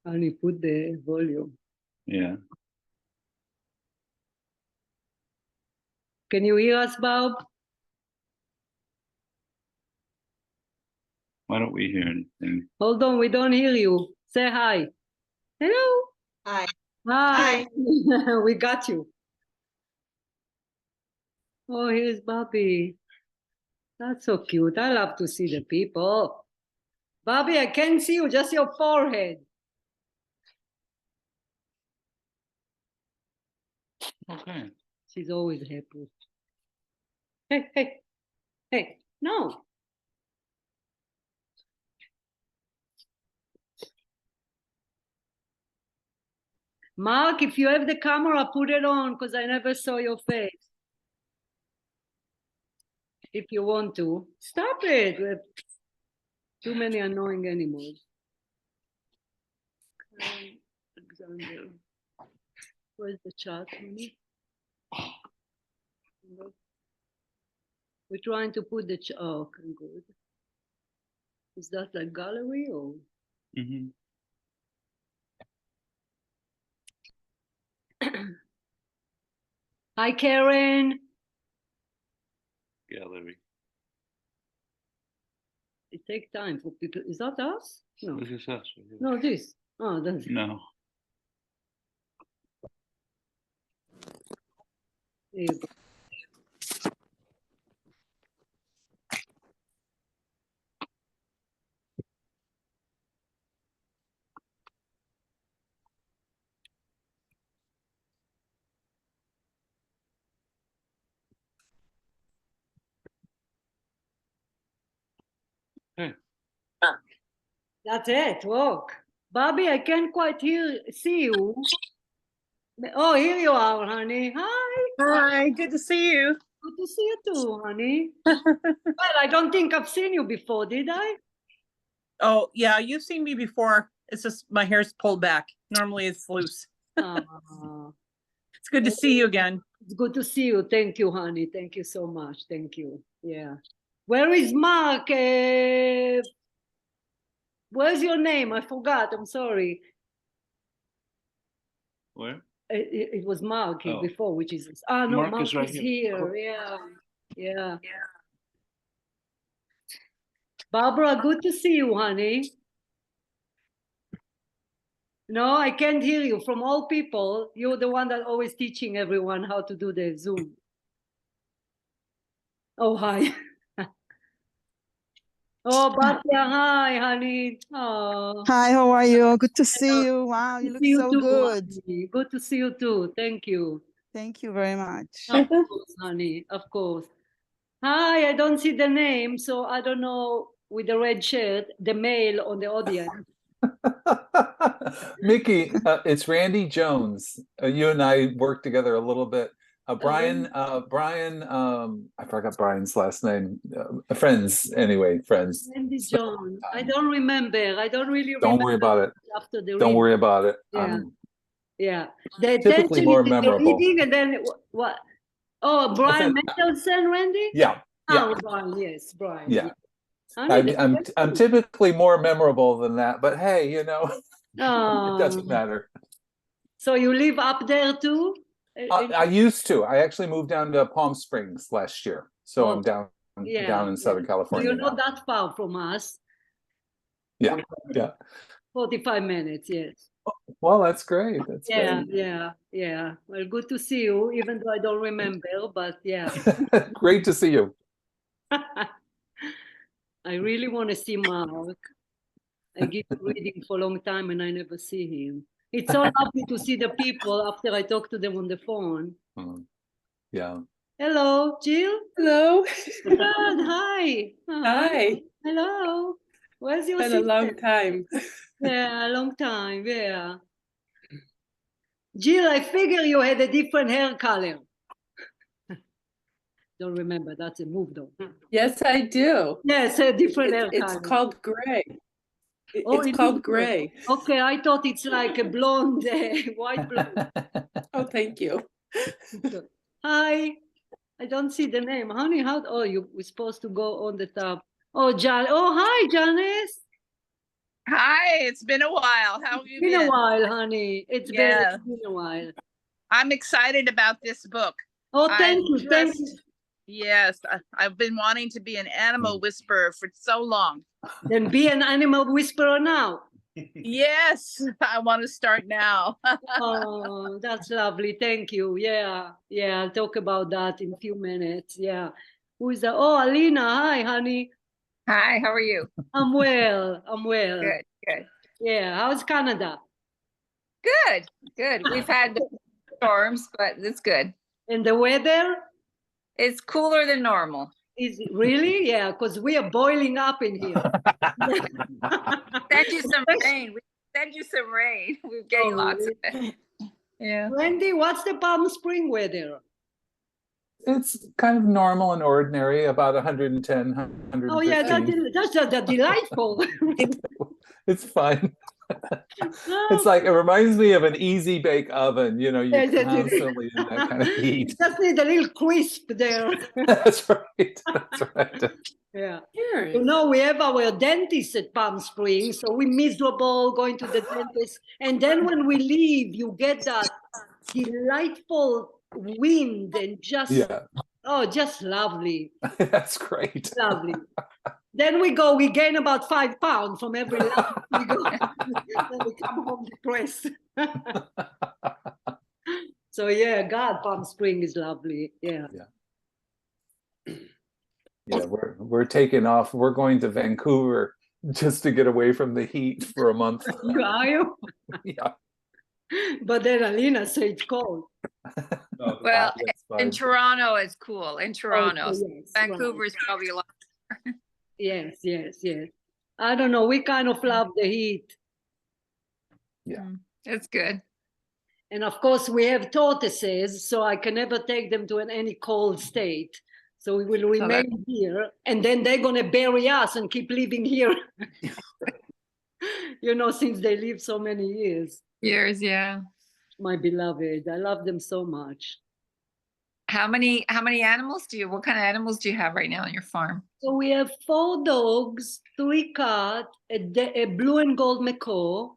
And you put the volume. Yeah. Can you hear us, Bob? Why don't we hear anything? Hold on, we don't hear you. Say hi. Hello. Hi. Hi. We got you. Oh, here's Bobby. That's so cute. I love to see the people. Bobby, I can't see you, just your forehead. Okay. She's always happy. Hey, hey, hey, no. Mark, if you have the camera, put it on, because I never saw your face. If you want to. Stop it. We have too many annoying animals. Alexander. Where's the chat, honey? We're trying to put the chat. Oh, okay, good. Is that like gallery or? Mm-hmm. Hi, Karen. Gallery. It takes time for people. Is that us? No. This is us. No, this. Oh, that's No. there you go. Hey. That's it. Walk. Bobby, I can't quite see you. Oh, here you are, honey. Hi. Hi, good to see you. Good to see you too, honey. Well, I don't think I've seen you before, did I? Oh, yeah, you've seen me before. It's just my hair's pulled back. Normally it's loose. It's good to see you again. It's good to see you. Thank you, honey. Thank you so much. Thank you. Yeah. Where is Mark? Where's your name? I forgot. I'm sorry. Where? It was Mark Oh. before, which is no, Mark Mark is right is here. here. Yeah. Barbara, good to see you, honey. No, I can't hear you. From all people, you're the one that always teaching everyone how to do the Zoom. Oh, hi. Oh, Batya, hi, honey. Oh. Hi, how are you? Good to see you. Wow, you look so too, good. Honey. Good to see you too. Thank you. Thank you very much. Of course, honey. Of course. Hi, I don't see the name, so I don't know with the red shirt, the male on the audience. Miki, it's Randy Jones. You and I worked together a little bit. Brian, I forgot Brian's last name. Friends, anyway, friends. Randy Jones. I don't remember. I don't really remember. Don't worry about it. After the Don't worry about it. Yeah. Yeah. The typically attention more is in the memorable. reading, and then what? Oh, Brian Michelson, Randy? Yeah. Oh, Brian, yes, Brian. Yeah. Honey, I'm typically more memorable than that, but hey, you know, it doesn't matter. So you live up there too? I used to. I actually moved down to Palm Springs last year, so I'm down in Southern California. You're not that far from us. Yeah, yeah. 45 minutes, yes. Well, that's great. That's great. Yeah. Well, good to see you, even though I don't remember, but yeah. Great to see you. I really want to see Mark. I keep reading for a long time and I never see him. It's so lovely to see the people after I talk to them on the phone. Yeah. Hello, Jill. Hello. Good. Hi. Hi. Hello. Where's your sister? Been a long time. Yeah, a long time. Yeah. Jill, I figure you had a different hair color. Don't remember. That's a move, though. Yes, I do. Yes, a different hair color. It's called gray. It's called gray. Okay, I thought it's like a blonde, white blonde. Oh, thank you. Hi. I don't see the name. Honey, we're supposed to go on the top. Oh, Jan. Oh, hi, Janice. Hi, it's been a while. How have you Been a been? while, honey. It's Yeah. been a while. I'm excited about this book. Oh, thank I'm you, thank you. Yes, I've been wanting to be an animal whisperer for so long. Then be an animal whisperer now. Yes, I want to start now. Oh, that's lovely. Thank you. Yeah, yeah. I'll talk about that in a few minutes. Yeah. Who is that? Oh, Alina. Hi, honey. Hi, how are you? I'm well. I'm well. Good, good, Yeah. How's Canada? good, good. We've had storms, but it's good. And the weather? It's cooler than normal. Is it really? Yeah, because we are boiling up in here. Send you some rain. We send you some rain. We're getting lots of it. Yeah. Wendy, what's the Palm Spring weather? It's kind of normal and ordinary, about 110, 115. Oh yeah, that's delightful. It's fine. It's like, it reminds me of an easy bake oven, you know, you're constantly in that kind of heat. Just need a little crisp there. That's right. That's right. Yeah. You know, we have our dentist at Palm Springs, so we're miserable going to the dentist. And then when we leave, you get that delightful wind and just, oh, just lovely. That's great. Lovely. Then we gain about 5 pounds from every lunch we go. Then we come home depressed. So yeah, God, Palm Spring is lovely. Yeah. Yeah, we're taking off. We're going to Vancouver just to get away from the heat for a month. Are you? Yeah. But then Alina said it's cold. Well, in Toronto, it's cool. In Toronto, Oh, yes, Vancouver is probably a lot. Yes, yes, yes. I don't know. We kind of love the heat. Yeah. It's good. And of course, we have tortoises, so I can never take them to any cold state. So we will remain here, and then they're going to bury us and keep living here. You know, since they live so many years. Years, yeah. My beloved, I love them so much. How many animals what kind of animals do you have right now on your farm? So we have 4 dogs, 3 cats, a blue and gold macaw.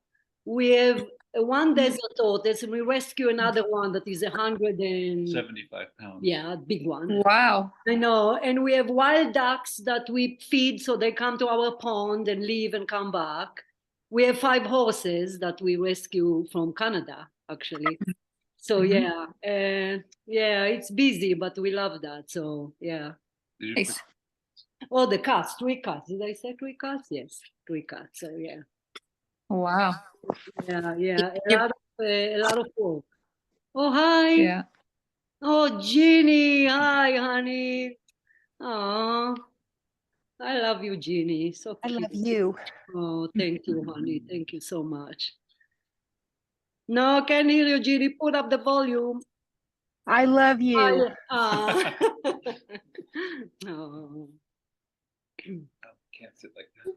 We have 1 desert tortoise, and we rescue another one that is 75 pounds. Yeah, a big one. Wow. I know. And we have wild ducks that we feed, so they come to our pond and leave and come back. We have 5 horses that we rescue from Canada, actually. So yeah, it's busy, but we love that. So yeah. Nice. Oh, the cats, 3 cats. Did I say 3 cats? Yes, 3 cats. So yeah. Wow. Yeah. A lot of work. Oh, hi. Yeah. Oh, Jeannie. Hi, honey. Oh, I love you, Jeannie. So I cute. love you. Oh, thank you, honey. Thank you so much. No, can't hear you, Jeannie. Put up the volume. I love you. Oh. Can't sit like that.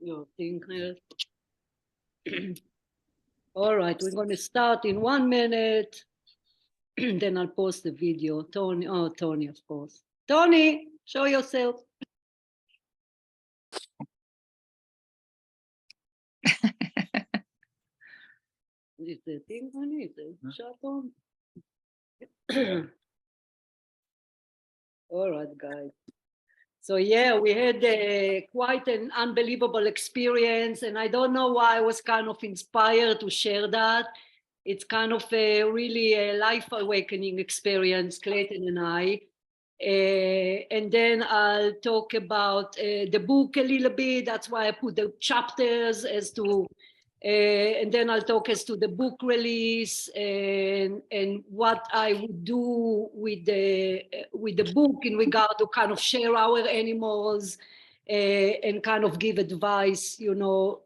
No, think. All right, we're going to start in 1 minute. Then I'll post the video. Tony, of course. Tony, show yourself. Is the thing on it? The shot on? All right, guys. So yeah, we had quite an unbelievable experience, and I don't know why I was kind of inspired to share that. It's kind of really a life awakening experience, Clayton and I. And then I'll talk about the book a little bit. That's why I put the chapters as to, and then I'll talk as to the book release and what I would do with the book in regard to kind of share our animals and kind of give advice, you know,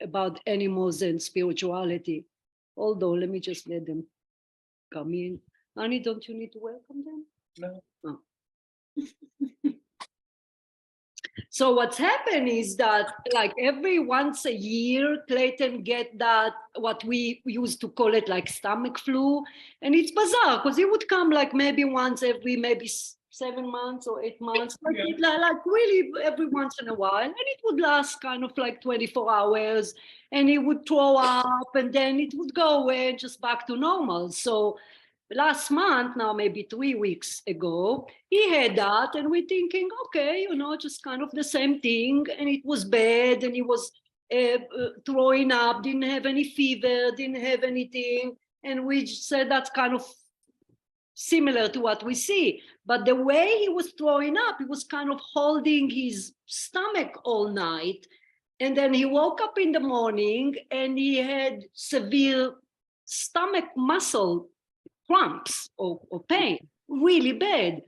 about animals and spirituality. Although, let me just let them come in. Honey, don't you need to welcome them? No. Oh. So what's happened is that like every once a year, Clayton get that, what we used to call it like stomach flu. And it's bizarre because it would come like maybe once every maybe 7 months or 8 months, like really every once in a while. And it would last kind of like 24 hours and he would throw up and then it would go away just back to normal. So last month, now maybe 3 weeks ago, he had that and we're thinking, okay, just kind of the same thing. And it was bad and he was throwing up, didn't have any fever, didn't have anything. And we said that's kind of similar to what we see. But the way he was throwing up, he was kind of holding his stomach all night. And then he woke up in the morning and he had severe stomach muscle cramps or pain, really bad.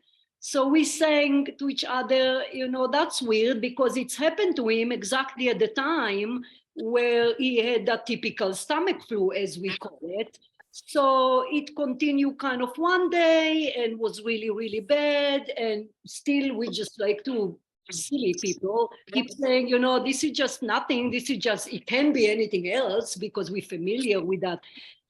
So we saying to each other, that's weird because it's happened to him exactly at the time where he had that typical stomach flu, as we call it. So it continued kind of one day and was really, really bad. And still we just like two silly people keep saying, this is just nothing. This is just, it can be anything else because we're familiar with that,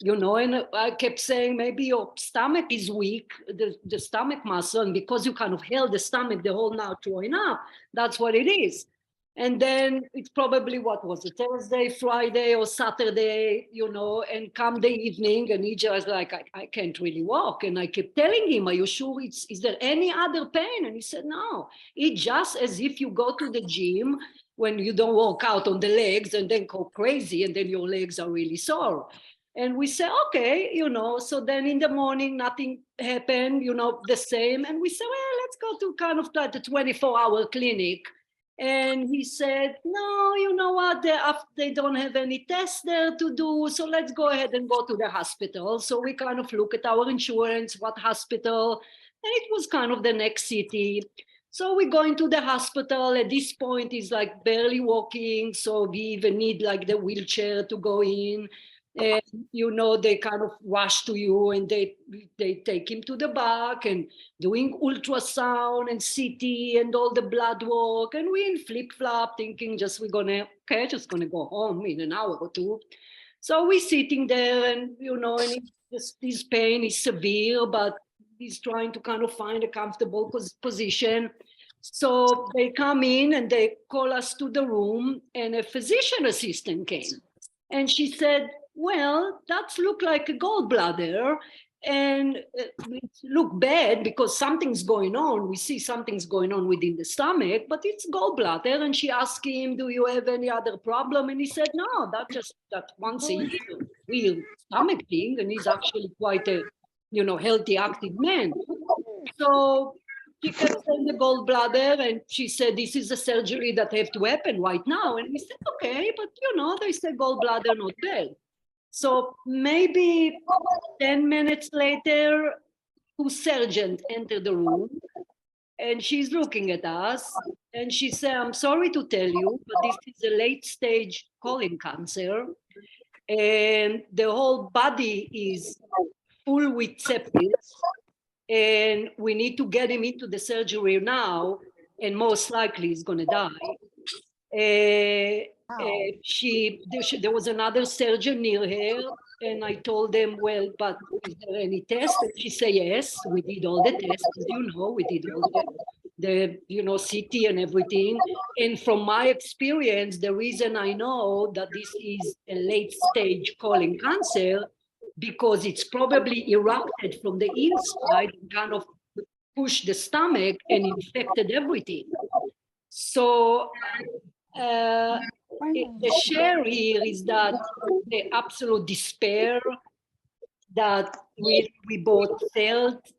and I kept saying, maybe your stomach is weak, the stomach muscle, and because you kind of held the stomach the whole night throwing up, that's what it is. And then it's probably, what was it, Thursday, Friday, or Saturday, and come the evening, and he just like, I can't really walk. And I kept telling him, are you sure is there any other pain? And he said, no, it's just as if you go to the gym when you don't work out on the legs and then go crazy, and then your legs are really sore. And we say, okay, so then in the morning, nothing happened, the same. And we say, well, let's go to kind of like the 24-hour clinic. And he said, no, you know what, they don't have any tests there to do, so let's go ahead and go to the hospital. So we kind of look at our insurance, what hospital, and it was kind of the next city. So we go into the hospital. At this point, he's like barely walking, so we even need like the wheelchair to go in. And they kind of rush to you and they take him to the back and doing ultrasound and CT and all the blood work, and we in flip-flop thinking we're gonna go home in an hour or two. So we're sitting there and and his pain is severe, but he's trying to kind of find a comfortable position. So they come in and they call us to the room, and a physician assistant came and she said, well, that looked like a gallbladder, and it looked bad because something's going on. We see something's going on within the stomach, but it's gallbladder. And she asked him, do you have any other problem? And he said, no, that once a year real stomach thing. And he's actually quite a, healthy, active man. So she kept saying the gallbladder, and she said, this is a surgery that have to happen right now. And we said, okay, but they say gallbladder, not bad. So maybe 10 minutes later, two surgeons enter the room, and she's looking at us, and she said, I'm sorry to tell you, but this is a late stage colon cancer, and the whole body is full with sepsis, and we need to get him into the surgery now, and most likely he's going to die. There was another surgeon near her, and I told them, well, but is there any test? And she said, yes, we did all the tests, we did all the CT and everything. And from my experience, the reason I know that this is a late stage colon cancer, because it's probably erupted from the inside and kind of pushed the stomach and infected everything. So the share here is that the absolute despair that we both felt,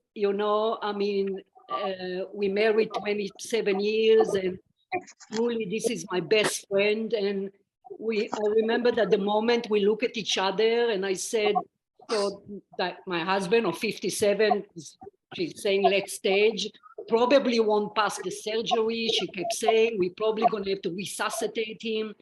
we married 27 years, and truly this is my best friend. And I remember that the moment we look at each other, and I said, so that my husband of 57, she's saying late stage, probably won't pass the surgery. She kept saying, we're probably going to have to resuscitate him.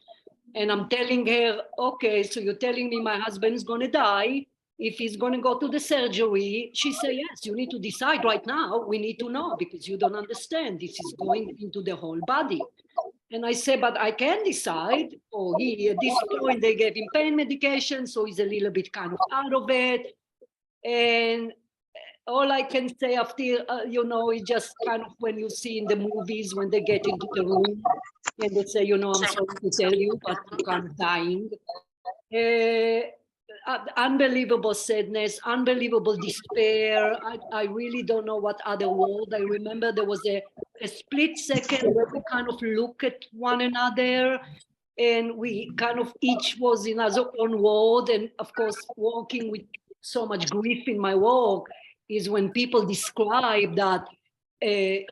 And I'm telling her, okay, so you're telling me my husband's going to die if he's going to go to the surgery? She said, yes, you need to decide right now. We need to know, because you don't understand. This is going into the whole body. And I said, but I can decide. Or at this point, they gave him pain medication, so he's a little bit kind of out of it. And all I can say after, it's just kind of when you see in the movies when they get into the room and they say, I'm sorry to tell you, but you're kind of dying. Unbelievable sadness, unbelievable despair. I really don't know what other word. I remember there was a split second where we kind of look at one another and we kind of each was in our own world. And of course, working with so much grief in my work is when people describe that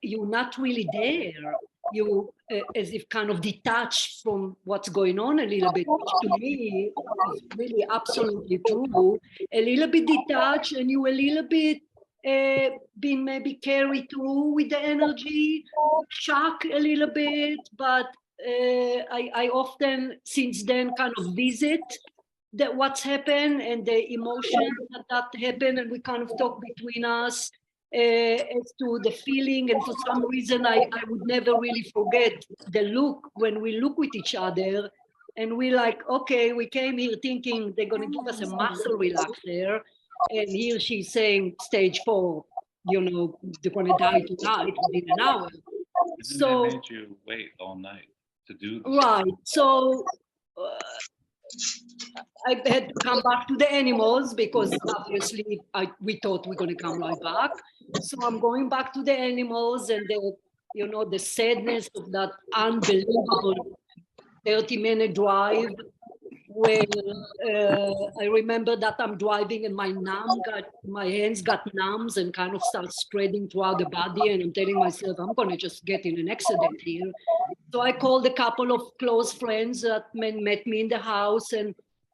you're not really there. You as if kind of detached from what's going on a little bit, which to me is really absolutely true. A little bit detached, and you a little bit being maybe carried through with the energy, shocked a little bit. But I often since then kind of visit that what's happened and the emotion that happened, and we kind of talk between us as to the feeling. And for some reason, I would never really forget the look when we look with each other and we like, okay, we came here thinking they're going to give us a muscle relaxer. And here she's saying stage 4, they're going to die tonight within an hour. So they made you wait all night to do this. Right. So I had to come back to the animals because obviously we thought we're going to come right back. So I'm going back to the animals and the sadness of that unbelievable 30-minute drive where I remember that I'm driving and my hands got numb and kind of start spreading throughout the body. And I'm telling myself, I'm going to just get in an accident here. So I called a couple of close friends that met me in the house. And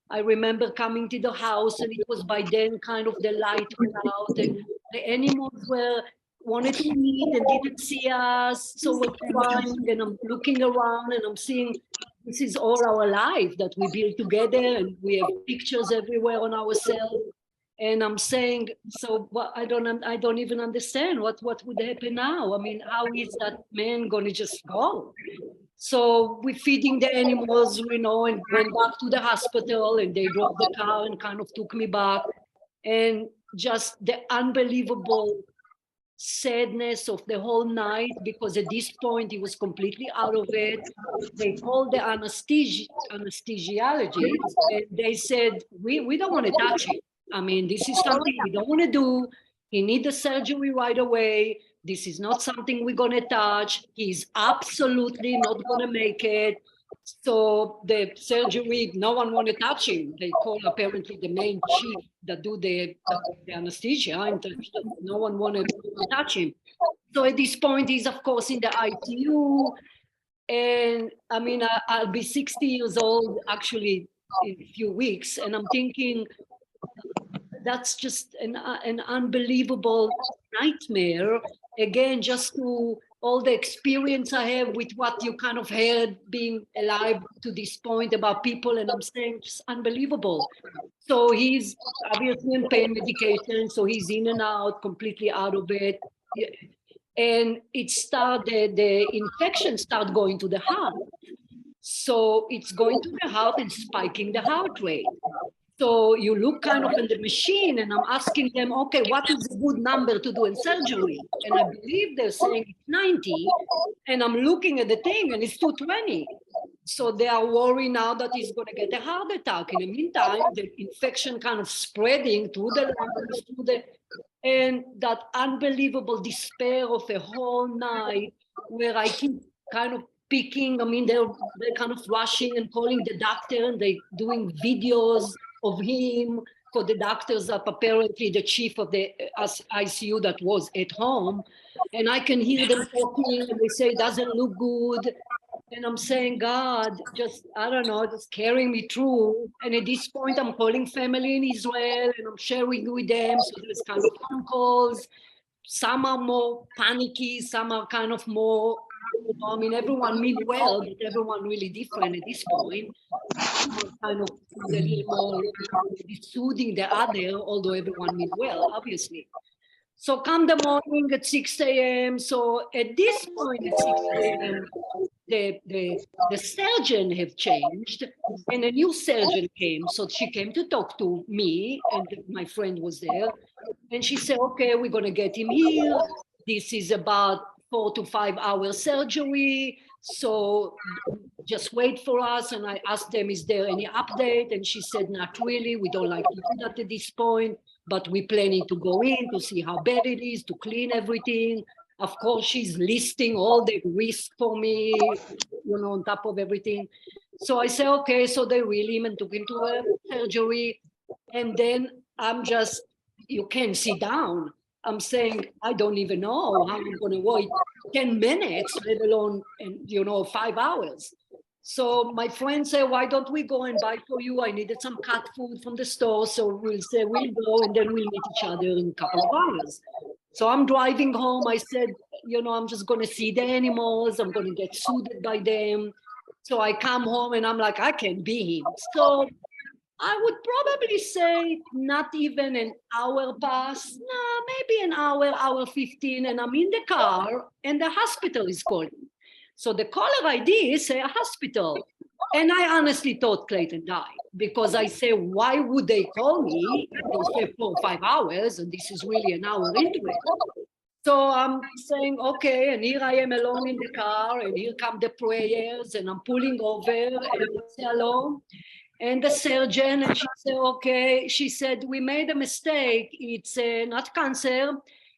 I remember coming to the house and it was by then kind of the light went out and the animals wanted to meet and didn't see us. So we're crying and I'm looking around and I'm seeing this is all our life that we build together and we have pictures everywhere on ourselves. And I'm saying, so what, I don't even understand what would happen now. I mean, how is that man going to just go? So we're feeding the animals, and went back to the hospital and they drove the car and kind of took me back. And just the unbelievable sadness of the whole night, because at this point he was completely out of it. They called the anesthesiologist and they said, we don't want to touch him. I mean, this is something we don't want to do. He needs the surgery right away. This is not something we're going to touch. He's absolutely not going to make it. So the surgery, no one want to touch him. They call apparently the main chief that do the anesthesia, and no one wanted to touch him. So at this point, he's of course in the ICU. And I mean, I'll be 60 years old actually in a few weeks. And I'm thinking, that's just an unbelievable nightmare. Again, just to all the experience I have with what you kind of heard being alive to this point about people, and I'm saying just unbelievable. So he's obviously on pain medication, so he's in and out, completely out of it. And it started, the infection started going to the heart. So it's going to the heart and spiking the heart rate. So you look kind of in the machine and I'm asking them, okay, what is a good number to do in surgery? And I believe they're saying it's 90. And I'm looking at the thing and it's 220. So they are worried now that he's going to get a heart attack. In the meantime, the infection kind of spreading through the lungs, and that unbelievable despair of a whole night where I keep kind of picking. I mean, they're kind of rushing and calling the doctor and they're doing videos of him for the doctors up, apparently the chief of the ICU that was at home. And I can hear them talking and they say, it doesn't look good. And I'm saying, God, just, I don't know, just carrying me through. And at this point, I'm calling family in Israel and I'm sharing with them. So there's kind of phone calls. Some are more panicky, some are kind of more, I mean, everyone mean well, but everyone really different at this point. Kind of a little more soothing the other, although everyone mean well, obviously. So come the morning at 6 a.m. So at this point at 6 a.m., the surgeon have changed and a new surgeon came. So she came to talk to me and my friend was there. And she said, okay, we're going to get him here. This is about 4 to 5 hour surgery. So just wait for us. And I asked them, is there any update? And she said, not really. We don't like to do that at this point, but we're planning to go in to see how bad it is, to clean everything. Of course, she's listing all the risk for me, on top of everything. So I say, okay, so they really him and took him to a surgery. And then you can't sit down. I'm saying, I don't even know how I'm going to wait 10 minutes, let alone, 5 hours. So my friend said, why don't we go and buy for you? I needed some cat food from the store. So we'll go and then we'll meet each other in a couple of hours. So I'm driving home. I said, I'm just going to see the animals. I'm going to get soothed by them. So I come home and I'm like, I can't be him. So I would probably say not even an hour past, maybe an hour 15, and I'm in the car and the hospital is calling. So the caller ID say a hospital. And I honestly thought Clayton died because I say, why would they call me? They say 4 or 5 hours, and this is really an hour into it. So I'm saying, okay, and here I am alone in the car, and here come the prayers, and I'm pulling over, and I say hello. And the surgeon, and she said, okay, she said, we made a mistake. It's not cancer,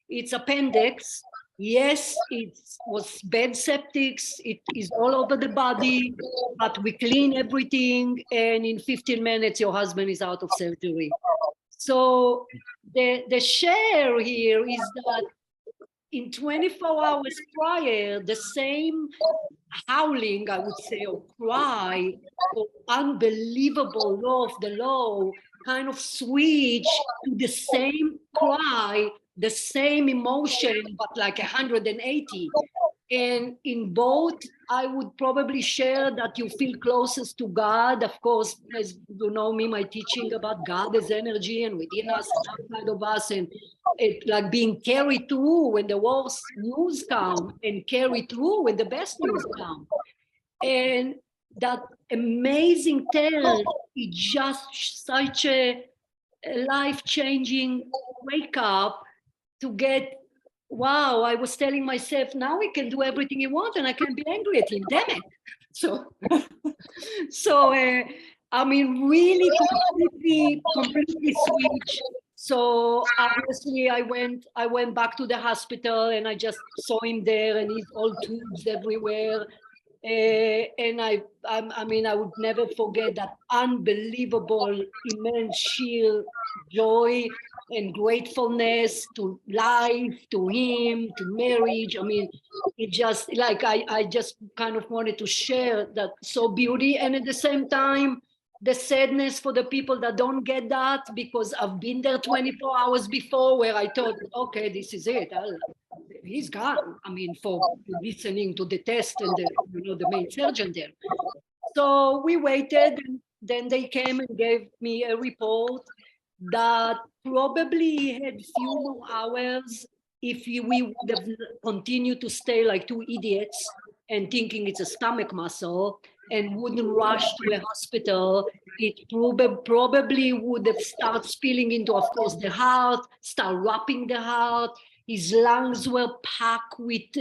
it's appendix. Yes, it was bad septics. It is all over the body, but we clean everything. And in 15 minutes, your husband is out of surgery. So the share here is that in 24 hours prior, the same howling, I would say, or cry, or unbelievable law of the law, kind of switch to the same cry, the same emotion, but like 180. And in both, I would probably share that you feel closest to God. Of course, as you know me, my teaching about God as energy and within us and outside of us, and it like being carried through when the worst news come and carried through when the best news come. And that amazing tale is just such a life-changing wake up to get, wow, I was telling myself, now he can do everything he wants and I can be angry at him, damn it. So I mean, really completely switch. So obviously I went back to the hospital and I just saw him there and he's all tubes everywhere. And I mean, I would never forget that unbelievable, immense sheer joy and gratefulness to life, to him, to marriage. I mean, it just like, I just kind of wanted to share that so beauty. And at the same time, the sadness for the people that don't get that, because I've been there 24 hours before where I thought, okay, this is it. He's gone. I mean, for listening to the test and the main surgeon there. So we waited, and then they came and gave me a report that probably had few more hours if we would have continued to stay like two idiots and thinking it's a stomach muscle and wouldn't rush to a hospital. It probably would have started spilling into, of course, the heart, start wrapping the heart. His lungs were packed with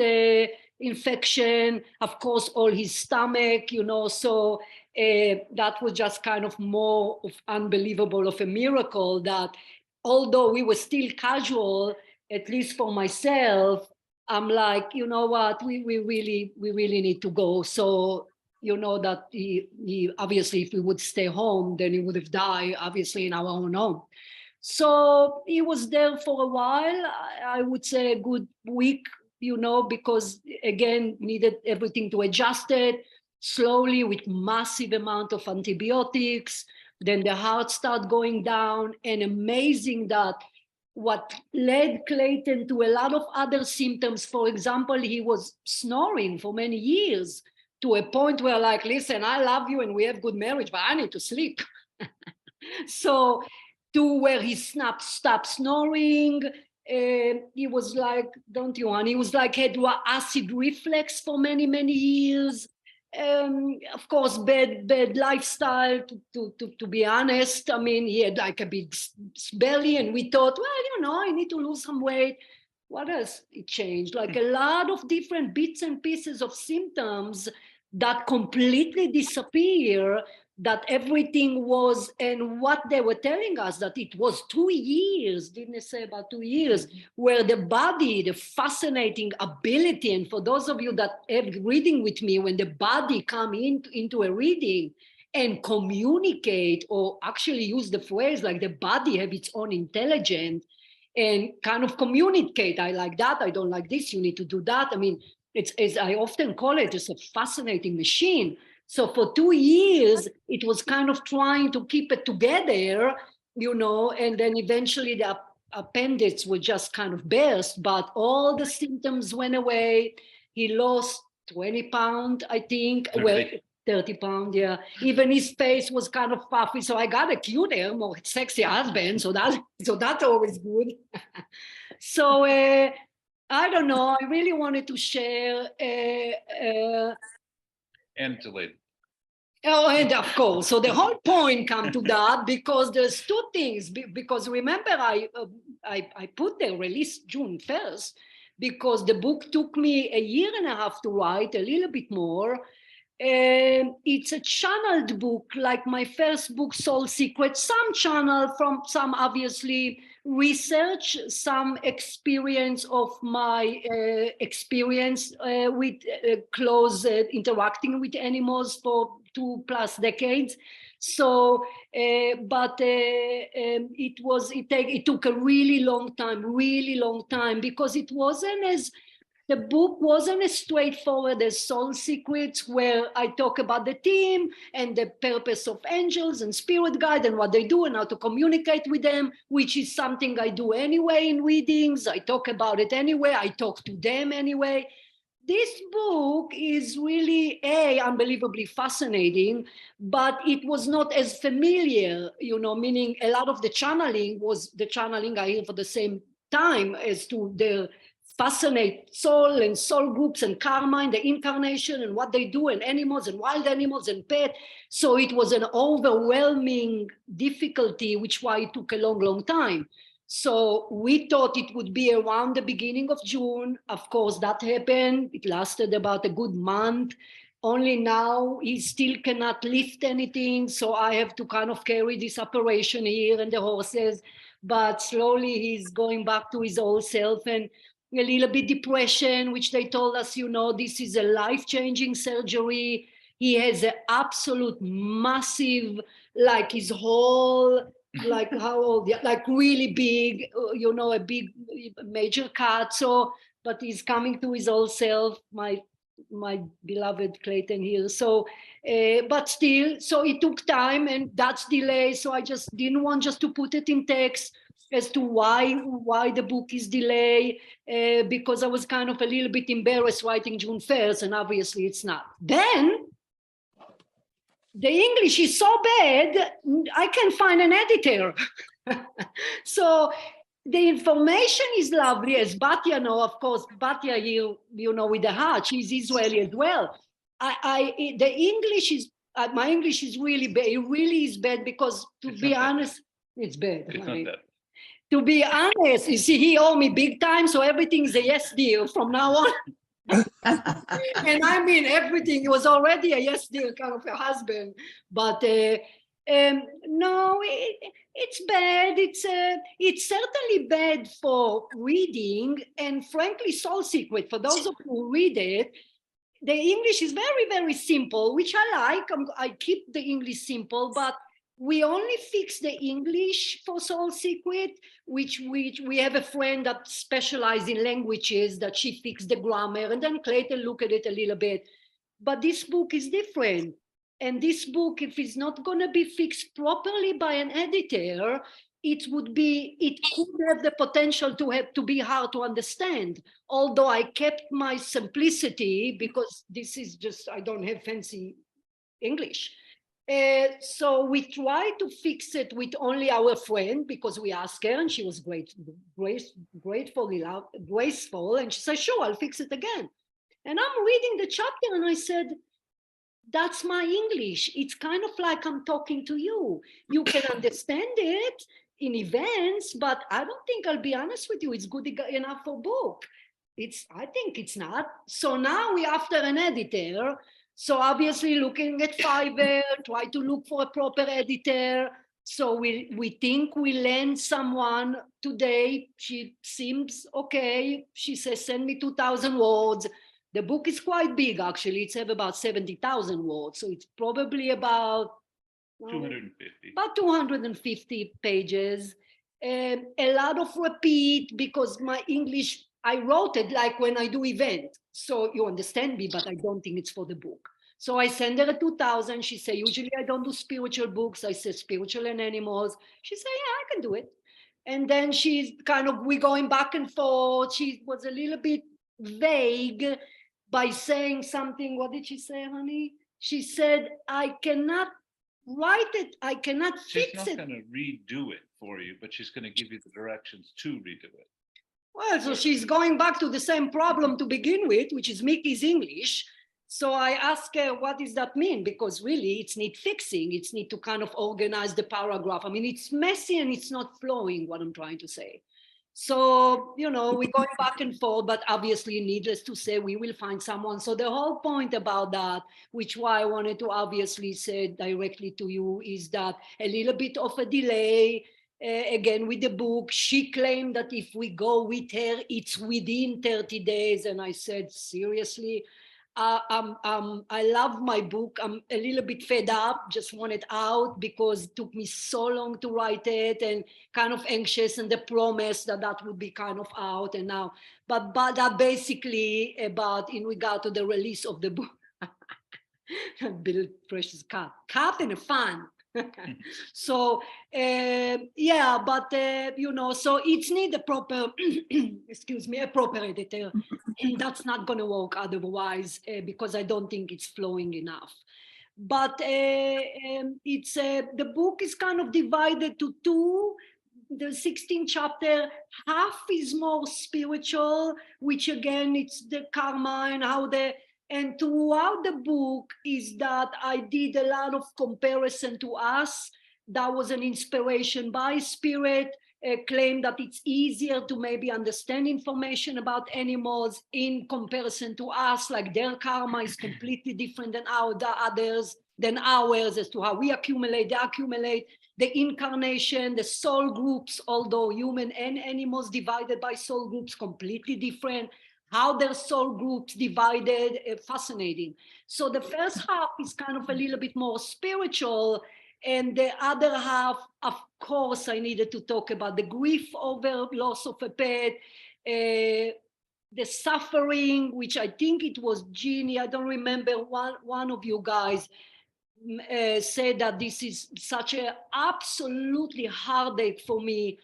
infection, of course, all his stomach, so that was just kind of more of unbelievable of a miracle that although we were still casual, at least for myself, I'm like, you know what, we really need to go. So, that he obviously, if we would stay home, then he would have died, obviously, in our own home. So he was there for a while, I would say a good week, because again, needed everything to adjust it slowly with massive amount of antibiotics. Then the heart started going down, and amazing that what led Clayton to a lot of other symptoms. For example, he was snoring for many years to a point where like, listen, I love you and we have good marriage, but I need to sleep. So to where he stopped snoring, he was like, don't you want? He was like had acid reflux for many, many years. Of course, bad lifestyle, to be honest. I mean, he had like a big belly, and we thought, well, you know, I need to lose some weight. What else? It changed, like a lot of different bits and pieces of symptoms that completely disappear, that everything was, and what they were telling us, that it was 2 years, didn't they say about 2 years, where the body, the fascinating ability, and for those of you that have reading with me, when the body come into a reading and communicate, or actually use the phrase like the body have its own intelligence and kind of communicate, I like that, I don't like this, you need to do that. I mean, it's, as I often call it, it's a fascinating machine. So for 2 years, it was kind of trying to keep it together, you know, and then eventually the appendix would just kind of burst, but all the symptoms went away. He lost 20 pounds, I think. 30. Well, 30 pounds, yeah. Even his face was kind of puffy, so I got a cuter, more sexy husband, so that's always good. So I don't know, I really wanted to share. And delayed. Oh, and of course, so the whole point come to that, because there's two things, because remember I put the release June 1st, because the book took me 1.5 years to write, a little bit more. It's a channeled book, like my first book, Soul Secret, some channel from some obviously research, some experience of my experience with close interacting with animals for 2+ decades. So, but it took a really long time, because it wasn't as, the book wasn't as straightforward as Soul Secrets, where I talk about the team and the purpose of angels and spirit guide and what they do and how to communicate with them, which is something I do anyway in readings. I talk about it anyway. I talk to them anyway. This book is really unbelievably fascinating, but it was not as familiar, you know, meaning a lot of the channeling was the channeling I hear for the same time as to the fascinate soul and soul groups and karma and the incarnation and what they do, and animals and wild animals and pet. So it was an overwhelming difficulty, which why it took a long time. So we thought it would be around the beginning of June. Of course, that happened. It lasted about a good month. Only now he still cannot lift anything. So I have to kind of carry this operation here and the horses, but slowly he's going back to his old self, and a little bit depression, which they told us, you know, this is a life-changing surgery. He has an absolute massive, like his whole, like how old, like really big, you know, a big major cut. So, but he's coming to his old self, my beloved Clayton here. So, but still, so it took time, and that's delay. So I just didn't want just to put it in text as to why the book is delayed, because I was kind of a little bit embarrassed writing June 1st, and obviously it's not. Then the English is so bad, I can find an editor. So the information is lovely, as Batya know, of course, Batya, you know, with the heart, she's Israeli as well. The English is, my English is really bad. It really is bad, because to be honest, it's bad. It's not that. To be honest, you see, he owed me big time, so everything's a yes deal from now on. And I mean, everything, it was already a yes deal, kind of a husband. But no, it's bad. It's certainly bad for reading, and frankly, Soul Secret, for those of you who read it, the English is very simple, which I like. I keep the English simple, but we only fix the English for Soul Secret, which we have a friend that specializes in languages, that she fixed the grammar, and then Clayton look at it a little bit. But this book is different. And this book, if it's not going to be fixed properly by an editor, it could have the potential to be hard to understand. Although I kept my simplicity, because this is just, I don't have fancy English. So we tried to fix it with only our friend because we asked her and she was graceful. And she said, sure, I'll fix it again. And I'm reading the chapter and I said, that's my English. It's kind of like I'm talking to you. You can understand it in events, but I don't think, I'll be honest with you, it's good enough for book. I think it's not. So now we're after an editor. So obviously looking at Fiverr, try to look for a proper editor. So we think we land someone today. She seems okay. She says, send me 2,000 words. The book is quite big, actually. It's about 70,000 words. So it's probably about 250. About 250 pages. A lot of repeat because my English, I wrote it like when I do event. So you understand me, but I don't think it's for the book. So I send her a 2,000. She said, usually I don't do spiritual books. I said, spiritual and animals. She said, yeah, I can do it. And then she's we're going back and forth. She was a little bit vague by saying something. What did she say, honey? She said, I cannot write it. I cannot fix it. She's not going to redo it for you, but she's going to give you the directions to redo it. Well, so she's going back to the same problem to begin with, which is Miki's English. So I asked her, what does that mean? Because really, it's need fixing. It's need to kind of organize the paragraph. I mean, it's messy and it's not flowing, what I'm trying to say. So, we're going back and forth, but obviously, needless to say, we will find someone. So the whole point about that, which why I wanted to obviously say directly to you, is that a little bit of a delay, again, with the book. She claimed that if we go with her, it's within 30 days. And I said, seriously? I love my book. I'm a little bit fed up, just want it out because it took me so long to write it and kind of anxious, and the promise that would be kind of out and now. But that basically about in regard to the release of the book. Bill Precious cat and a fan. So yeah, but so it's need a proper excuse me, a proper editor. That's not going to work otherwise because I don't think it's flowing enough. But it's the book is kind of divided to two. The 16th chapter, half is more spiritual, which again it's the karma and how and throughout the book is that I did a lot of comparison to us. That was an inspiration by spirit, claim that it's easier to maybe understand information about animals in comparison to us, like their karma is completely different than ours as to how we accumulate, they accumulate, the incarnation, the soul groups, although human and animals divided by soul groups, completely different. How their soul groups divided, fascinating. So the first half is kind of a little bit more spiritual, and the other half, of course, I needed to talk about the grief over loss of a pet, the suffering, which I think it was Jeannie, I don't remember, one of you guys said that this is such an absolutely heartache for me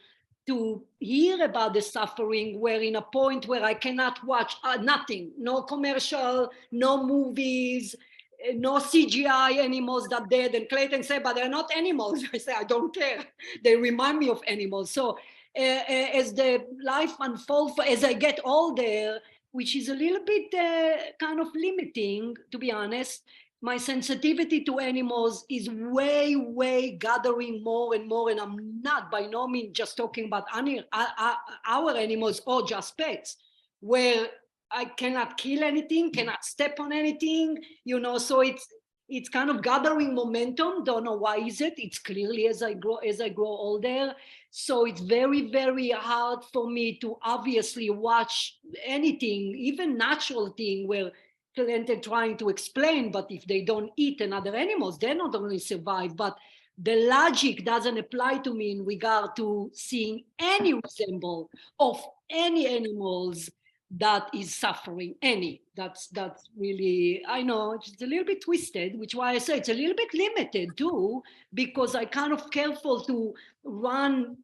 to hear about the suffering, where in a point where I cannot watch nothing, no commercial, no movies, no CGI animals that dead. And Clayton said, but they're not animals. I say, I don't care. They remind me of animals. So as the life unfolds, as I get older, which is a little bit kind of limiting, to be honest, my sensitivity to animals is way gathering more and more. And I'm not by no means just talking about our animals or just pets, where I cannot kill anything, cannot step on anything, so it's kind of gathering momentum. Don't know why is it. It's clearly as I grow older. So it's very hard for me to obviously watch anything, even natural thing where they're trying to explain, but if they don't eat another animals, they not only survive, but the logic doesn't apply to me in regard to seeing any resemble of any animals that is suffering any. That's really, I know it's a little bit twisted, which why I say it's a little bit limited too, because I kind of careful to run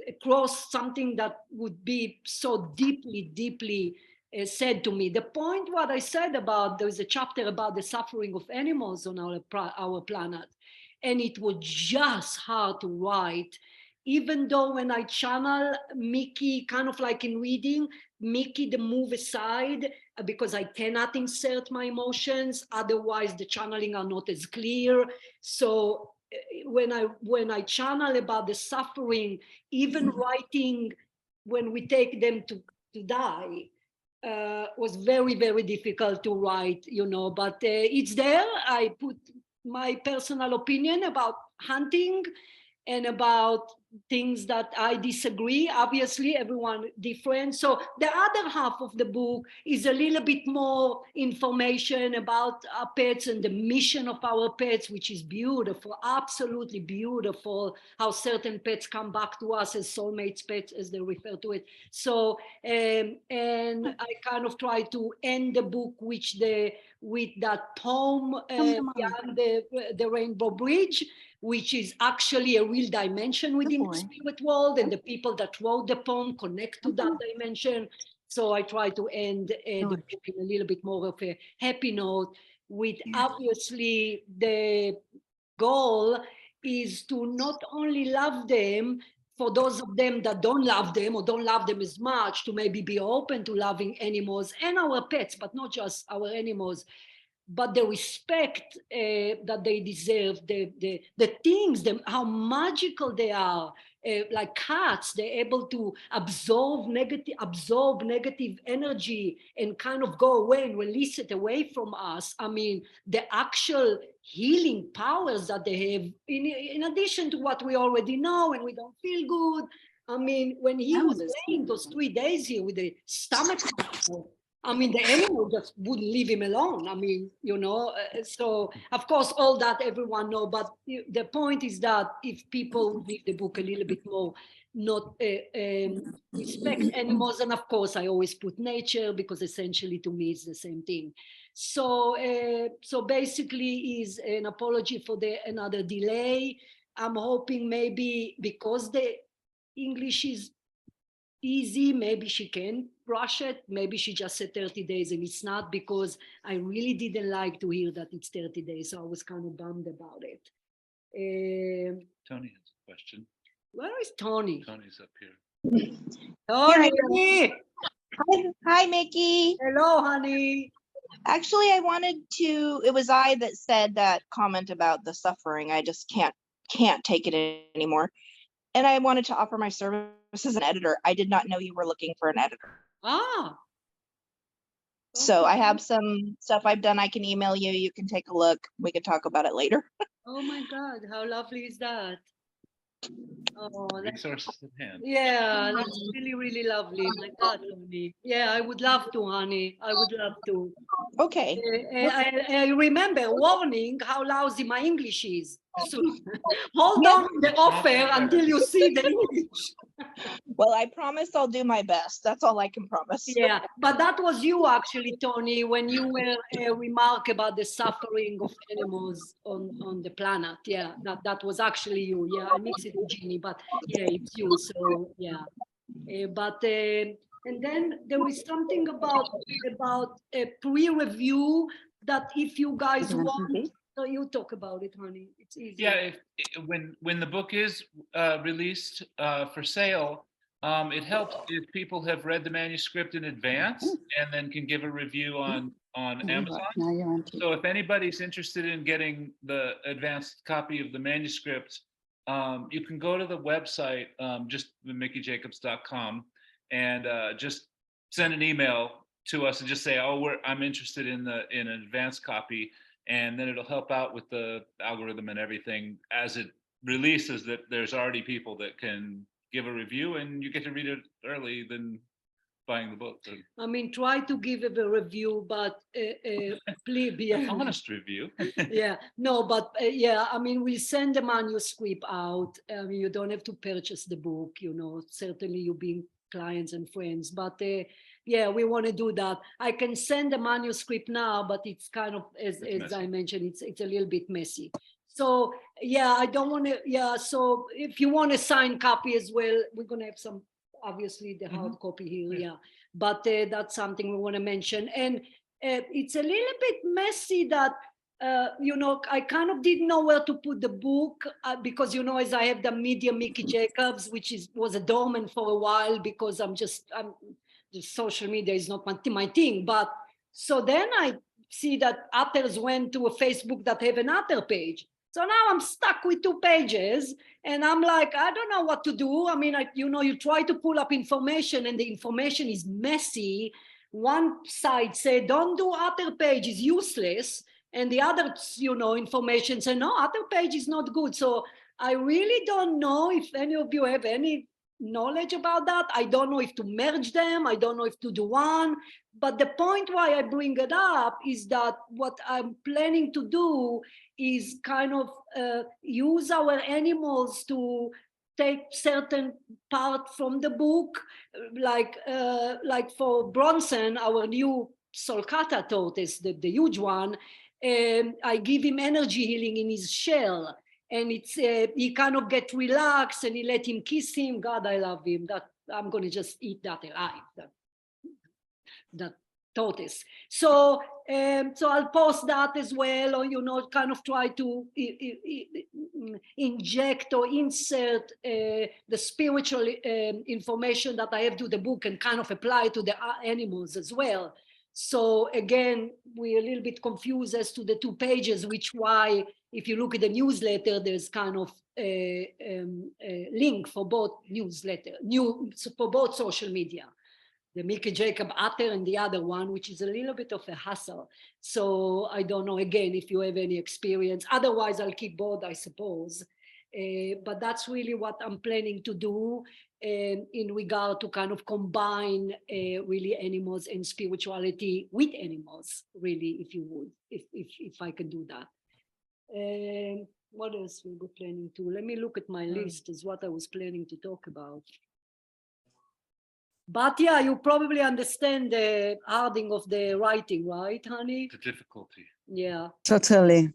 across something that would be so deeply said to me. The point what I said about, there's a chapter about the suffering of animals on our planet, and it was just hard to write. Even though when I channel Miki, kind of like in reading, Miki, the move aside, because I cannot insert my emotions, otherwise the channeling are not as clear. So when I channel about the suffering, even writing when we take them to die, was very, very difficult to write, but it's there. I put my personal opinion about hunting and about things that I disagree. Obviously, everyone different. So the other half of the book is a little bit more information about our pets and the mission of our pets, which is beautiful, absolutely beautiful, how certain pets come back to us as soulmates pets, as they refer to it. So, and I kind of try to end the book with that poem, Beyond the Rainbow Bridge, which is actually a real dimension within the spirit world, and the people that wrote the poem connect to that dimension. So I try to end the book in a little bit more of a happy note, with obviously the goal is to not only love them, for those of them that don't love them or don't love them as much, to maybe be open to loving animals and our pets, but not just our animals, but the respect that they deserve, the things, how magical they are, like cats, they're able to absorb negative energy and kind of go away and release it away from us. I mean, the actual healing powers that they have, in addition to what we already know, and we don't feel good. I mean, when he was laying those 3 days here with the stomach, I mean, the animal just wouldn't leave him alone. I mean, so of course, all that everyone know, but the point is that if people read the book a little bit more, not respect animals, and of course, I always put nature, because essentially to me it's the same thing. So, so basically is an apology for another delay. I'm hoping maybe because the English is easy, maybe she can rush it. Maybe she just said 30 days and it's not, because I really didn't like to hear that it's 30 days. So I was kind of bummed about it. Tony has a question. Where is Tony? Tony's up here. Tony! Hi, Miki. Hello, honey. Actually, I wanted to, it was I that said that comment about the suffering. I just can't take it anymore. And I wanted to offer my service as an editor. I did not know you were looking for an editor. Ah. So I have some stuff I've done. I can email you. You can take a look. We can talk about it later. Oh my God, how lovely is that? Oh, resources at hand. Yeah, that's really, really lovely. My God, Tony. Yeah, I would love to, honey. I would love to. Okay. I remember warning how lousy my English is. So hold on to the offer until you see the English. Well, I promise I'll do my best. That's all I can promise. Yeah, but that was you actually, Tony, when you were remark about the suffering of animals on the planet. Yeah, that was actually you. Yeah, I mix it with Ginny, but yeah, it's you. So yeah, and then there is something about a pre-review that if you guys want. So you talk about it, honey. It's easy. Yeah, when the book is released for sale, it helps if people have read the manuscript in advance and then can give a review on Amazon. So if anybody's interested in getting the advanced copy of the manuscript, you can go to the website, just MikiJacobs.com, and just send an email to us and just say, "Oh, I'm interested in an advanced copy." And then it'll help out with the algorithm and everything as it releases, that there's already people that can give a review and you get to read it early than buying the book. I mean, try to give a review, but please be an honest review. Yeah, no, but yeah, I mean, we'll send the manuscript out. I mean, you don't have to purchase the book, certainly you being clients and friends, but yeah, we want to do that. I can send the manuscript now, but it's kind of, as I mentioned, it's a little bit messy. So yeah, I don't want to, yeah, so if you want a signed copy as well, we're going to have some obviously the hard Mhm. copy here, Yeah. yeah. But that's something we want to mention. And it's a little bit messy that, you know, I kind of didn't know where to put the book because, you know, as I have the media Miki Jacobs, which was a dormant for a while because the social media is not my thing. But so then I see that others went to a Facebook that have another page. So now I'm stuck with 2 pages and I'm like, I don't know what to do. I mean, you know, you try to pull up information and the information is messy. One side say, don't do other page is useless. And the other, you know, information say, no, other page is not good. So I really don't know if any of you have any knowledge about that. I don't know if to merge them. I don't know if to do one. But the point why I bring it up is that what I'm planning to do is kind of use our animals to take certain part from the book, like for Bronson, our new Sulcata tortoise, the huge one. I give him energy healing in his shell, and it's he kind of get relaxed, and he let him kiss him. God, I love him. That I'm gonna just eat that alive. That tortoise. So so I'll post that as well, or you know, kind of try to inject or insert the spiritual information that I have to the book and kind of apply to the animals as well. So again, we're a little bit confused as to the 2 pages, which why if you look at the newsletter, there's kind of a link for both for both social media. The Miki Jacob Atter and the other one, which is a little bit of a hassle. So I don't know, again, if you have any experience. Otherwise, I'll keep both, I suppose. But that's really what I'm planning to do in regard to kind of combine really animals and spirituality with animals, really, if you would, if I can do that. What else we were planning to? Let me look at my list as what I was planning to talk about. But yeah, you probably understand the harding of the writing, right, honey? The difficulty. Yeah. Totally.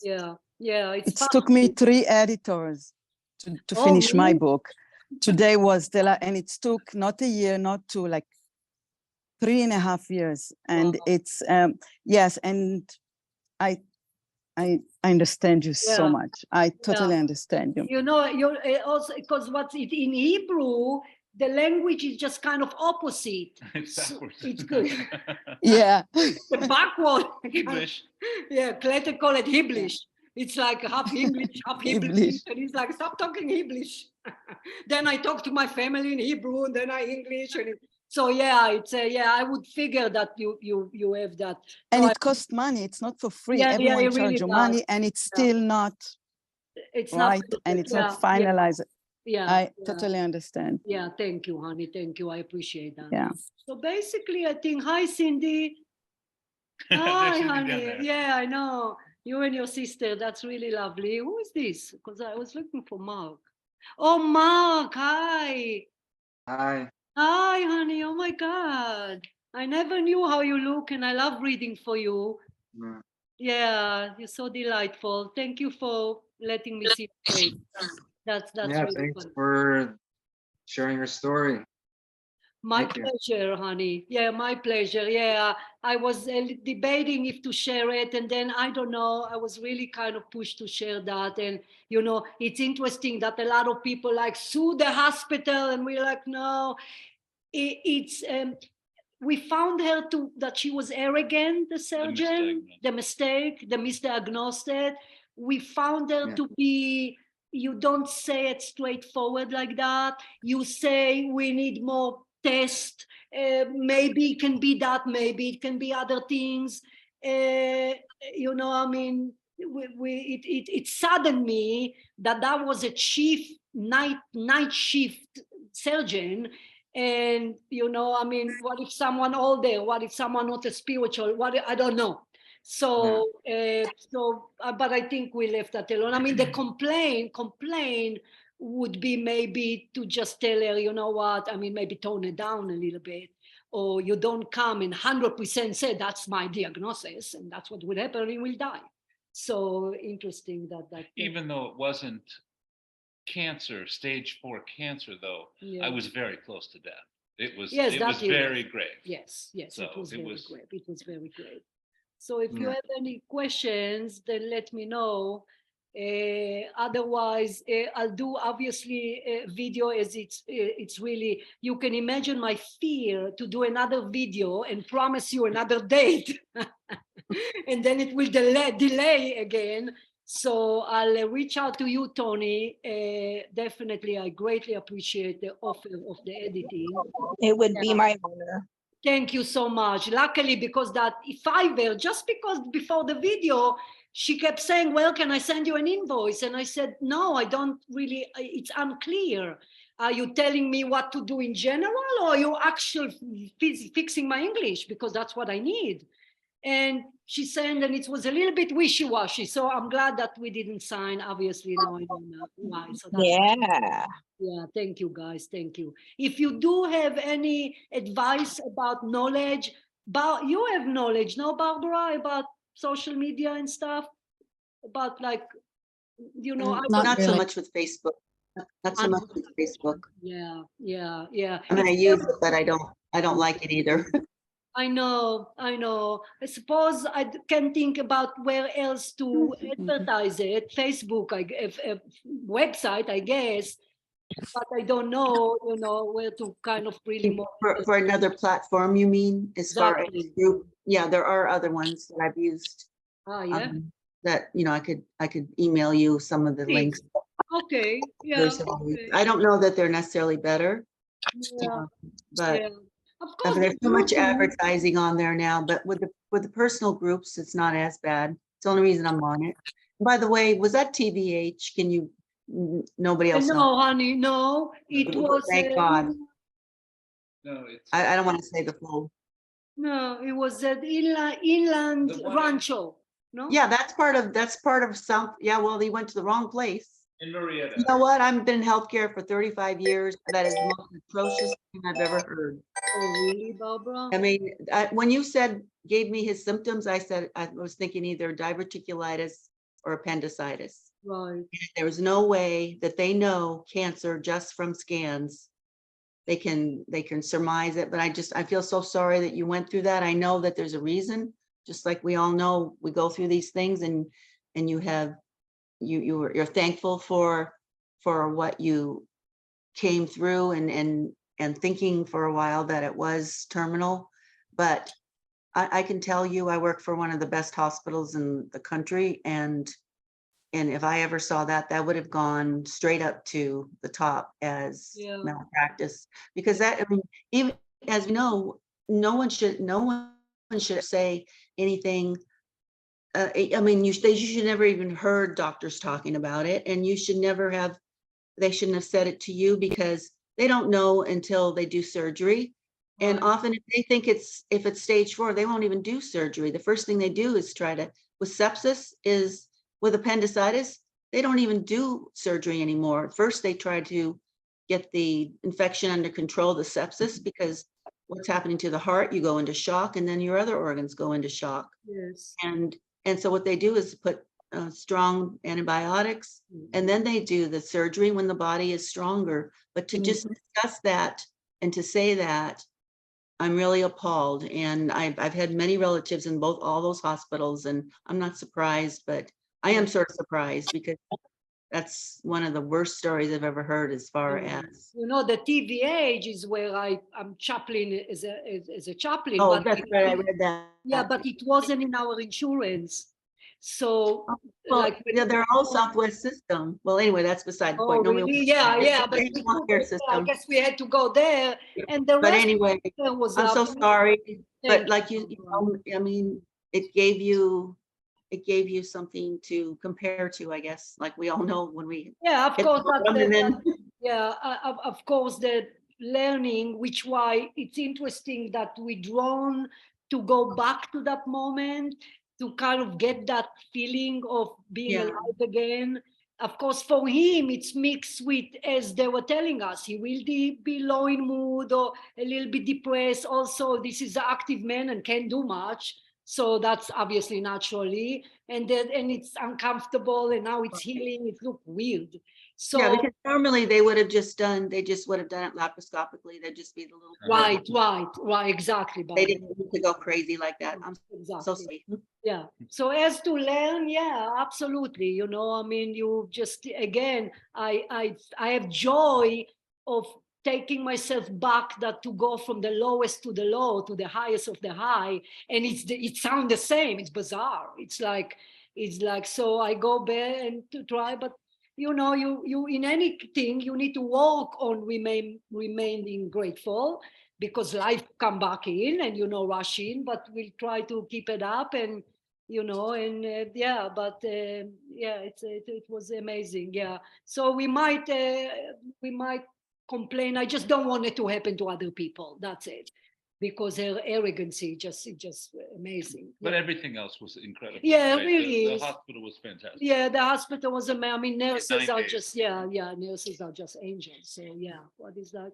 Yeah. It's It took me 3 editors to finish my really? book. Today was and it took not a year, not 2, like 3.5 years. And Wow. it's yes, and I understand you so much. I totally understand you. You know, you're also because what's it in Hebrew, the language is just kind of opposite. It's backwards. So it's good. Yeah. The backward. English. Yeah, Clayton call it Hiblish. It's like half English, half Hebrew. English. And he's like, stop talking English. Then I talk to my family in Hebrew, and then I English. So yeah, it's yeah, I would figure that you have that. And so it costs money. It's not for free. Yeah, Everyone it really charges you does. money, and it's still not it's right, not and it's not yeah, finalized. Yeah, I totally understand. Yeah, thank you, honey. Thank you. I appreciate that. Yeah. So basically, I think, hi, Cindy. There's Hi, Cindy down honey. there. Yeah, I know. You and your sister. That's really lovely. Who is this? Because I was looking for Mark. Oh, Mark. Hi. Hi. Hi, honey. Oh, my God. I never knew how you look, and I love reading for you. Mm. Yeah, you're so delightful. Thank you for letting me see your face. That's Yeah, really thanks fun. for sharing your story. My Thank you. pleasure, honey. Yeah, my pleasure. Yeah, I was debating if to share it, and then I don't know. I was really kind of pushed to share that, and you know, it's interesting that a lot of people like sue the hospital, and we're like, no, it's. We found her that she was arrogant, the surgeon, the misdiagnosed. We found her to be. You don't say it straightforward like that. You say we need more test. Maybe it can be that. Maybe it can be other things. You know, I mean, it saddened me that was a chief night shift surgeon. And you know, I mean, what if someone older? What if someone not a spiritual? I don't know. So, but I think we left that alone. I mean, the complaint would be maybe to just tell her, you know what? I mean, maybe tone it down a little bit, or you don't come and 100% say that's my diagnosis, and that's what will happen. He will die. So interesting that even though it wasn't cancer, stage 4 cancer, though, I Yeah. was very close to death. It was Yes, it that was you very were. grave. Yes, yes, So it was it very was- great. It was very great. So if you Yeah. have any questions, then let me know. Otherwise, I'll do obviously a video as it's really, you can imagine my fear to do another video and promise you another date. And then it will delay again. So I'll reach out to you, Tony. Definitely, I greatly appreciate the offer of the editing. It would be my honor. Thank you so much. Luckily, because that Fiverr, just because before the video, she kept saying, well, can I send you an invoice? And I said, no, I don't really, it's unclear. Are you telling me what to do in general, or are you actually fixing my English? Because that's what I need. And she said, and it was a little bit wishy-washy. So I'm glad that we didn't sign. Obviously, no, I don't know why. So that's Yeah. thank you, guys. Thank you. If you do have any advice about knowledge, you have knowledge, no, Barbara, about social media and stuff, about like, you know, Not Not so really. much with Facebook. Not so much with Facebook. yeah. I mean, I It's use it, but I don't like it either. I know. I suppose I can think about where else to advertise it. Facebook, website, I guess, but I don't know, where to kind of really more. For another platform, you mean, as far as Exactly. group? Yeah, there are other ones that I've used. Yeah. That, I could email you some of the Please. links. Okay. Yeah. There's Okay. I don't know that they're necessarily better, Yeah. but Yeah. Of I course, mean, there's so much YouTube. advertising on there now, but with the personal groups, it's not as bad. It's the only reason I'm on it. By the way, was that TBH? Can you, nobody else knows? No, honey, no. It was. Thank God. No, it's I don't want to say the full. No, it was an inland The one- rancho. No. Yeah, that's part of South. Yeah, well, he went to the wrong place. in Marietta. You know what? I've been in healthcare for 35 years. That is the most atrocious thing I've ever heard. Oh, really, Barbara? I mean, when you gave me his symptoms, I was thinking either diverticulitis or appendicitis. Right. There's no way that they know cancer just from scans. They can surmise it, but I feel so sorry that you went through that. I know that there's a reason, just like we all know we go through these things, and you're thankful for what you came through, and thinking for a while that it was terminal. But I can tell you, I work for one of the best hospitals in the country, and if I ever saw that would have gone straight up to the top as malpractice, because that, I mean, even as you know, no one should say anything. I mean, you should never even heard doctors talking about it, and they shouldn't have said it to you, because they don't know until they do surgery. And often if they think if it's stage 4, they won't even do surgery. The first thing they do is with sepsis, with appendicitis, they don't even do surgery anymore. First, they try to get the infection under control, the sepsis, because what's happening to the heart, you go into shock, and then your other organs go into shock. Yes. And so what they do is put strong antibiotics, and then they do the surgery when the body is stronger. But to just discuss that and to say that, I'm really appalled. And I've had many relatives in all those hospitals, and I'm not surprised, but I am sort of surprised, because that's one of the worst stories I've ever heard, as far as. The TVH is where I'm chaplain as a chaplain. Oh, but that's right, I read that. Yeah, but it wasn't in our insurance. So, Well, they're all Southwest system. Well, anyway, that's beside the point. Really? Yeah, but I guess we had to go there, and the But rest anyway, was. I'm so sorry, but like you. I mean, it gave you something to compare to, I guess, like we all know when we. Yeah, of course. Of course, the learning, which why it's interesting that we're drawn to go back to that moment, to kind of get that feeling of being alive again. Of course, for him, it's mixed with, as they were telling us, he will be low in mood or a little bit depressed. Also, this is an active man and can't do much. So that's obviously naturally, and it's uncomfortable, and now it's healing. It looks weird. So Yeah, because normally they would have just done it laparoscopically. They'd just be the little. right, exactly. They didn't need to go crazy like that. I'm so sorry. Yeah. So as to learn, yeah, absolutely. You know, I mean, you just again, I have joy of taking myself back, that to go from the lowest to the low to the highest of the high, and it sounds the same. It's bizarre. It's like so I go back and to try, but you know, you in anything you need to work on remaining grateful, because life come back in and rush in, but we'll try to keep it up, and and yeah, but yeah, it was amazing. Yeah, so we might complain. I just don't want it to happen to other people. That's it, because her arrogancy just amazing. But yeah. everything else was incredible. Yeah, right? it really The is. hospital was fantastic. Yeah, the hospital was amazing. I mean, nurses 9 are days. just nurses are just angels. So yeah, what is that?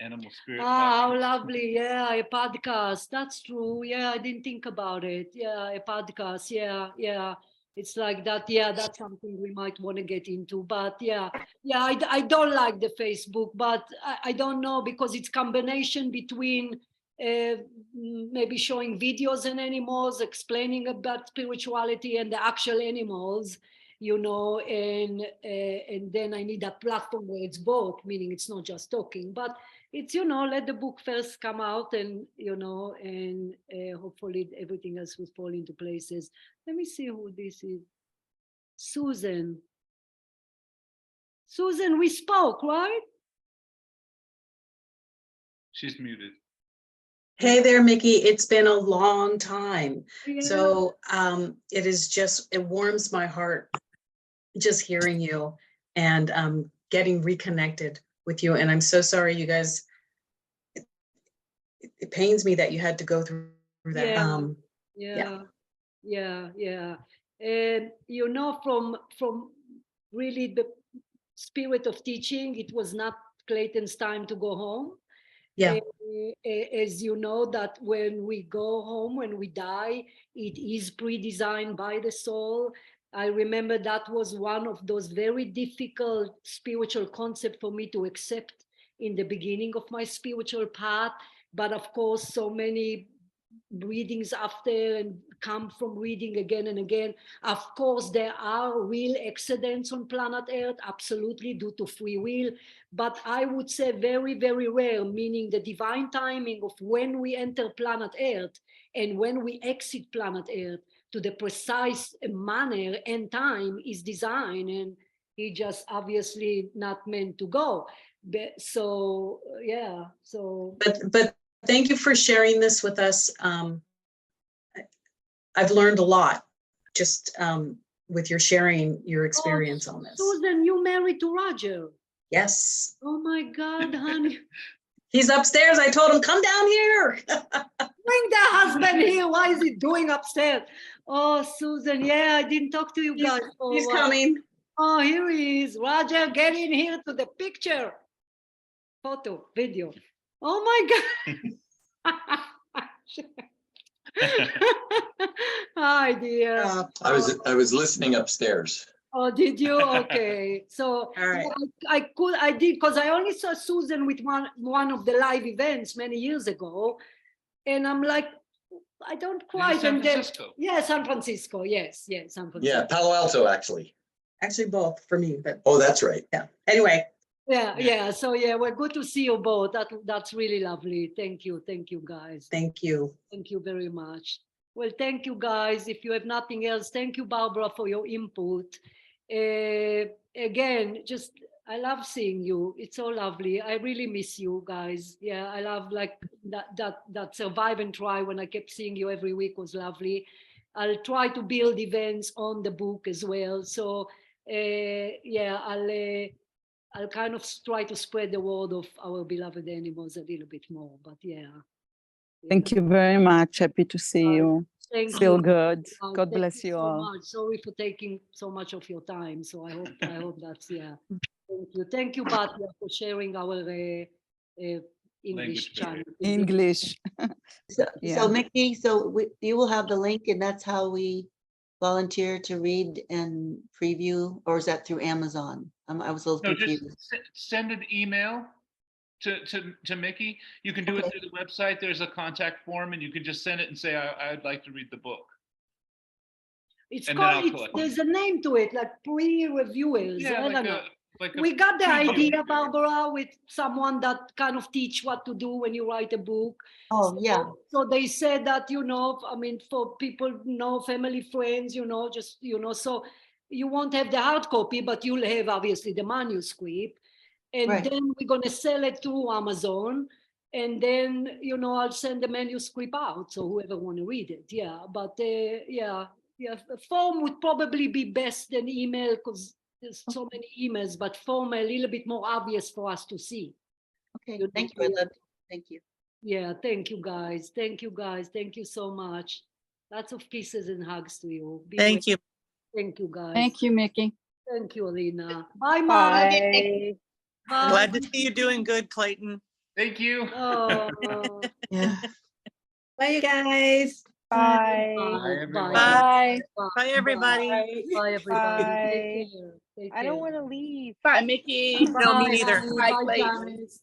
Animal spirit. How box. lovely. Yeah, a podcast. That's true. Yeah, I didn't think about it. Yeah, a podcast. Yeah. It's like that. Yeah, that's something we might want to get into. But yeah, I don't like the Facebook, but I don't know, because it's combination between maybe showing videos and animals, explaining about spirituality and the actual animals, and then I need a platform where it's both, meaning it's not just talking, but it's, let the book first come out, and, and hopefully everything else will fall into places. Let me see who this is. Susan. Susan, we spoke, right? She's muted. Hey there, Miki. It's been a long time. Yeah. So it warms my heart just hearing you and getting reconnected with you. And I'm so sorry, you guys. It pains me that you had to go through that. Yeah. And from really the spirit of teaching, it was not Clayton's time to go home. Yeah. As you know, that when we go home, when we die, it is pre-designed by the soul. I remember that was one of those very difficult spiritual concepts for me to accept in the beginning of my spiritual path. But of course, so many readings after, and come from reading again and again. Of course, there are real accidents on planet Earth, absolutely, due to free will. But I would say very, very rare, meaning the divine timing of when we enter planet Earth and when we exit planet Earth, to the precise manner and time is designed, and he just obviously not meant to go. So yeah, so. But thank you for sharing this with us. I've learned a lot just with your sharing your experience on this. Susan, you married to Roger? Yes. Oh my God, honey. He's upstairs. I told him, come down here. Bring the husband here. Why is he doing upstairs? Oh, Susan, yeah, I didn't talk to you guys. He's coming. Oh, here he is. Roger, get in here to the picture. Photo, video. Oh my God. Hi, dear. I was listening upstairs. Oh, did you? Okay. So all right. I did, because I only saw Susan with one of the live events many years ago. And I'm like, I don't quite. San Francisco. Yeah, San Francisco. Yes, San Francisco. Yeah, Palo Alto, actually. Actually, both for me. But oh, that's right. Yeah. Anyway. Yeah. So yeah, we're good to see you both. That's really lovely. Thank you, guys. Thank you. Thank you very much. Well, thank you, guys. If you have nothing else, thank you, Barbara, for your input. Again, just I love seeing you. It's so lovely. I really miss you guys. Yeah, I love like that survive and try when I kept seeing you every week was lovely. I'll try to build events on the book as well. So yeah, I'll kind of try to spread the word of our beloved animals a little bit more. But yeah. Thank you very much. Happy to see you. Feel good. God bless you all. Sorry for taking so much of your time. So I hope that's Thank you, Batia, for sharing our English channel. English. So, Yeah. so Mickey, so you will have the link and that's how we volunteer to read and preview, or is that through Amazon? I was a little No, just confused. send an email to Mickey. You can do it Okay. through the website. There's a contact form, and you can just send it and say, I'd like to read the book. It's And then I'll called, collect it. there's a name to it, like pre-reviewers. Yeah, I don't know. like a We got the preview. idea, Barbara, with someone that kind of teach what to do when you write a book. Oh, yeah. So they said that, I mean, for people, family, friends, just, so you won't have the hard copy, but you'll have obviously the manuscript. And Right. then we're going to sell it through Amazon. And then, I'll send the manuscript out. So whoever want to read it. Yeah. But yeah, the form would probably be best than email because there's so many emails, but form a little bit more obvious for us to see. Okay, thank you. I love it. Thank you. Yeah, thank you guys. Thank you guys. Thank you so much. Lots of kisses and hugs to you. Be Thank well. you. Thank you guys. Thank you, Mickey. Thank you, Alina. Bye, Mom. Bye. Bye. Glad to see you doing good, Clayton. Thank you. Oh, Yeah. Bye, you guys. Bye. Bye, everyone. Bye. Bye. Bye, everybody. Bye, everybody. Bye. Take care. Take I don't care. want to leave. Bye, Mickey. No, me Bye, neither. honey. Bye, Bye, Clayton. Janice.